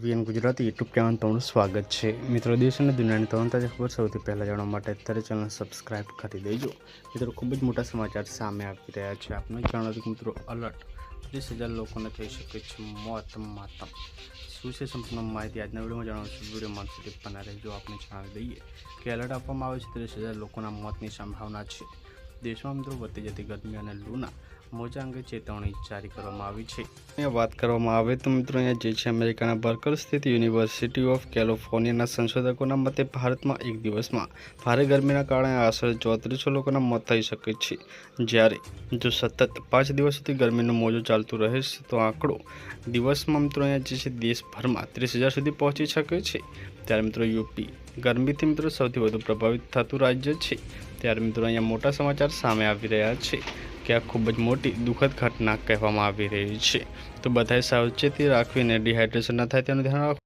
VN Gujarati YouTube channel તમારું સ્વાગત છે। મિત્રો, દેશ અને દુનિયાની તમામ તાજા ખબર સૌથી પહેલાં જાણવા માટે અત્યારે ચેનલ સબસ્ક્રાઇબ કરી દેજો। મિત્રો, ખૂબ જ મોટા સમાચાર સામે આવી રહ્યા છે। આપને જણાવ્યું કે મિત્રો અલર્ટ 30,000 લોકોને થઈ શકે છે મોત માતમ। શું છે સંપૂર્ણ માહિતી આજના વિડીયોમાં જણાવશું। વિડીયોમાં સુધી બના રહેજો। આપને જણાવી દઈએ કે એલર્ટ આપવામાં આવે છે 30,000 લોકોના મોતની સંભાવના છે। દેશમાં મિત્રો વધતી જતી ગરમી અને લૂના મોજા અંગે ચેતવણી જારી કરવામાં આવી છે। અહીંયા વાત કરવામાં આવે તો મિત્રો અહીંયા જે છે અમેરિકાના બર્કલ સ્થિત યુનિવર્સિટી ઓફ કેલિફોર્નિયાના સંશોધકોના મતે ભારતમાં એક દિવસમાં ભારે ગરમીના કારણે આશરે 3400 લોકોના મોત થઈ શકે છે। જ્યારે જો સતત 5 દિવસ સુધી ગરમીનું મોજું ચાલતું રહે તો આંકડો દિવસમાં મિત્રો અહીંયા જે છે દેશભરમાં 30,000 સુધી પહોંચી શકે છે। ત્યારે મિત્રો યુપી ગરમીથી મિત્રો સૌથી વધુ પ્રભાવિત થતું રાજ્ય છે। ત્યારે મિત્રો અહીંયા મોટા સમાચાર સામે આવી રહ્યા છે કે આ ખૂબ જ મોટી દુઃખદ ઘટના કહેવામાં આવી રહી છે। તો બધાએ સાવચેતી રાખવીને ડિહાઇડ્રેશન ન થાય તેનું ધ્યાન રાખવું।